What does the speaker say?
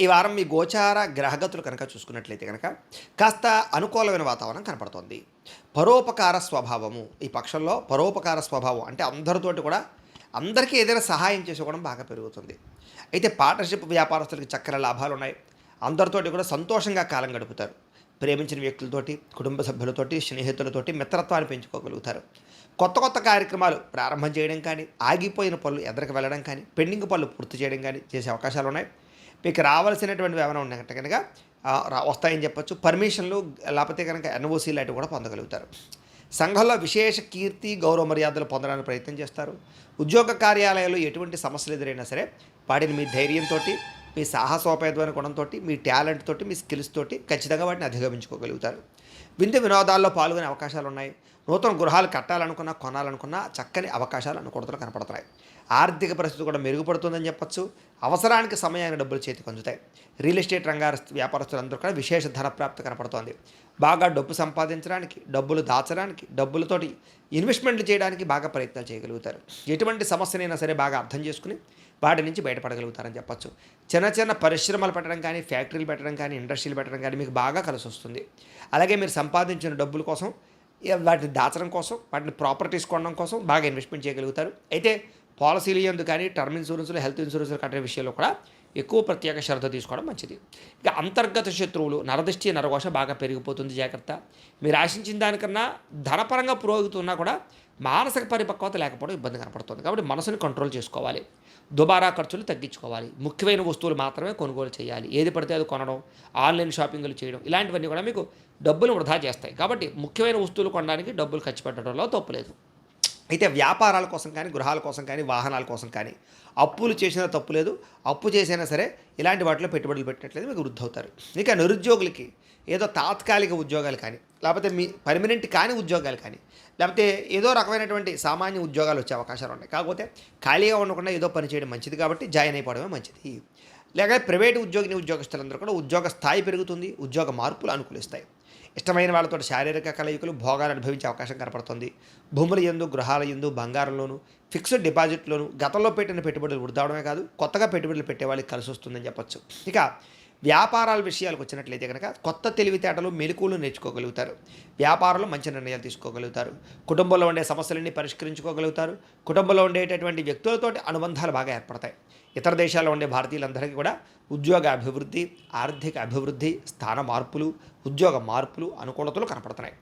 ఈ వారం మీ గోచార గ్రహగతులు కనుక చూసుకున్నట్లయితే కనుక కాస్త అనుకూలమైన వాతావరణం కనపడుతోంది. పరోపకార స్వభావము ఈ పక్షంలో పరోపకార స్వభావం అంటే అందరితోటి కూడా అందరికీ ఏదైనా సహాయం చేసుకోవడం బాగా పెరుగుతుంది. అయితే పార్ట్నర్‌షిప్ వ్యాపారస్తులకి చక్కని లాభాలున్నాయి. అందరితోటి కూడా సంతోషంగా కాలం గడుపుతారు. ప్రేమించిన వ్యక్తులతోటి, కుటుంబ సభ్యులతోటి, స్నేహితులతోటి మిత్రత్వాన్ని పెంచుకోగలుగుతారు. కొత్త కొత్త కార్యక్రమాలు ప్రారంభం చేయడం కానీ, ఆగిపోయిన పనులు ఎదరికి వెళ్ళడం కానీ, పెండింగ్ పనులు పూర్తి చేయడం కానీ చేసే అవకాశాలున్నాయి. మీకు రావాల్సినటువంటివి ఏమైనా ఉన్నట్టు కనుక వస్తాయని చెప్పొచ్చు. పర్మిషన్లు లేకపోతే కనుక ఎన్ఓసి లాంటివి కూడా పొందగలుగుతారు. సంఘంలో విశేష కీర్తి, గౌరవ మర్యాదలు పొందడానికి ప్రయత్నం చేస్తారు. ఉద్యోగ కార్యాలయాల్లో ఎటువంటి సమస్యలు ఎదురైనా సరే వాటిని మీ ధైర్యంతోటి, మీ సాహసోపేతమైన గుణంతోటి, మీ టాలెంట్ తోటి, మీ స్కిల్స్ తోటి ఖచ్చితంగా వాటిని అధిగమించుకోగలుగుతారు. విందు వినోదాల్లో పాల్గొనే అవకాశాలున్నాయి. నూతన గృహాలు కట్టాలనుకున్నా, కొనాలనుకున్నా చక్కని అవకాశాలు అనుకూలతలు కనపడుతున్నాయి. ఆర్థిక పరిస్థితి కూడా మెరుగుపడుతుందని చెప్పొచ్చు. అవసరానికి సమయానికి డబ్బులు చేతికి అందుతాయి. రియల్ ఎస్టేట్ వ్యాపారస్తులందరూ కూడా విశేష ధన ప్రాప్తి కనపడుతోంది. బాగా డబ్బు సంపాదించడానికి, డబ్బులు దాచడానికి, డబ్బులతోటి ఇన్వెస్ట్మెంట్లు చేయడానికి బాగా ప్రయత్నాలు చేయగలుగుతారు. ఎటువంటి సమస్యనైనా సరే బాగా అర్థం చేసుకుని వాటి నుంచి బయటపడగలుగుతారని చెప్పొచ్చు. చిన్న చిన్న పరిశ్రమలు పెట్టడం కానీ, ఫ్యాక్టరీలు పెట్టడం కానీ, ఇండస్ట్రీలు పెట్టడం కానీ మీకు బాగా కలిసి వస్తుంది. అలాగే మీరు సంపాదించిన డబ్బుల కోసం వాటిని దాచడం కోసం, వాటిని ప్రాపర్టీస్ కొనడం కోసం బాగా ఇన్వెస్ట్మెంట్ చేయగలుగుతారు. అయితే పాలసీలు యందు కానీ, టర్మ్ ఇన్సూరెన్స్లు, హెల్త్ ఇన్సూరెన్స్లు కట్టే విషయంలో కూడా ఎక్కువ ప్రత్యేక శ్రద్ధ తీసుకోవడం మంచిది. ఇక అంతర్గత శత్రువులు, నరదృష్టి, నరఘోష బాగా పెరిగిపోతుంది, జాగ్రత్త. మీరు ఆశించిన దానికన్నా ధనపరంగా పురోగతున్నా కూడా మానసిక పరిపక్వత లేకపోవడం ఇబ్బంది కనపడుతుంది. కాబట్టి మనసుని కంట్రోల్ చేసుకోవాలి. దుబారా ఖర్చులు తగ్గించుకోవాలి. ముఖ్యమైన వస్తువులు మాత్రమే కొనుగోలు చేయాలి. ఏది పడితే అది కొనడం, ఆన్లైన్ షాపింగ్లు చేయడం ఇలాంటివన్నీ కూడా మీకు డబ్బులు వృధా చేస్తాయి. కాబట్టి ముఖ్యమైన వస్తువులు కొనడానికి డబ్బులు ఖర్చు పెట్టడంలో తప్పులేదు. అయితే వ్యాపారాల కోసం కానీ, గృహాల కోసం కానీ, వాహనాల కోసం కానీ అప్పులు చేసినా తప్పు లేదు. అప్పు చేసినా సరే ఇలాంటి వాటిలో పెట్టుబడులు పెట్టినట్లయితే మీకు వృద్ధి అవుతారు. ఇక నిరుద్యోగులకి ఏదో తాత్కాలిక ఉద్యోగాలు కానీ, లేకపోతే మీ పర్మనెంట్ కాని ఉద్యోగాలు కానీ, లేకపోతే ఏదో రకమైనటువంటి సామాన్య ఉద్యోగాలు వచ్చే అవకాశాలు ఉన్నాయి. కాకపోతే ఖాళీగా ఉండకుండా ఏదో పని చేయడం మంచిది కాబట్టి జాయిన్ అయిపోవడమే మంచిది. లేక ప్రైవేటు ఉద్యోగస్తులందరూ కూడా ఉద్యోగ స్థాయి పెరుగుతుంది. ఉద్యోగ మార్పులు అనుకూలిస్తాయి. ఇష్టమైన వాళ్ళతో శారీరక కలయికలు, భోగాలు అనుభవించే అవకాశం కనపడుతుంది. భూముల యందు, గృహాల యందు, బంగారంలోను, ఫిక్స్డ్ డిపాజిట్లోను గతంలో పెట్టిన పెట్టుబడులు వృద్ధి అవడమే కాదు, కొత్తగా పెట్టుబడులు పెట్టే వాళ్ళకి కలిసి వస్తుందని చెప్పొచ్చు. ఇక వ్యాపారాల విషయాలకు వచ్చినట్లయితే కనుక కొత్త తెలివితేటలు, మెలకువలు నేర్చుకోగలుగుతారు. వ్యాపారంలో మంచి నిర్ణయాలు తీసుకోగలుగుతారు. కుటుంబంలో ఉండే సమస్యలన్నీ పరిష్కరించుకోగలుగుతారు. కుటుంబంలో ఉండేటటువంటి వ్యక్తులతోటి అనుబంధాలు బాగా ఏర్పడతాయి. ఇతర దేశాల్లో ఉండే భారతీయులందరికీ కూడా ఉద్యోగ అభివృద్ధి, ఆర్థిక అభివృద్ధి, స్థాన మార్పులు, ఉద్యోగ మార్పులు, అనుకూలతలు కనపడుతున్నాయి.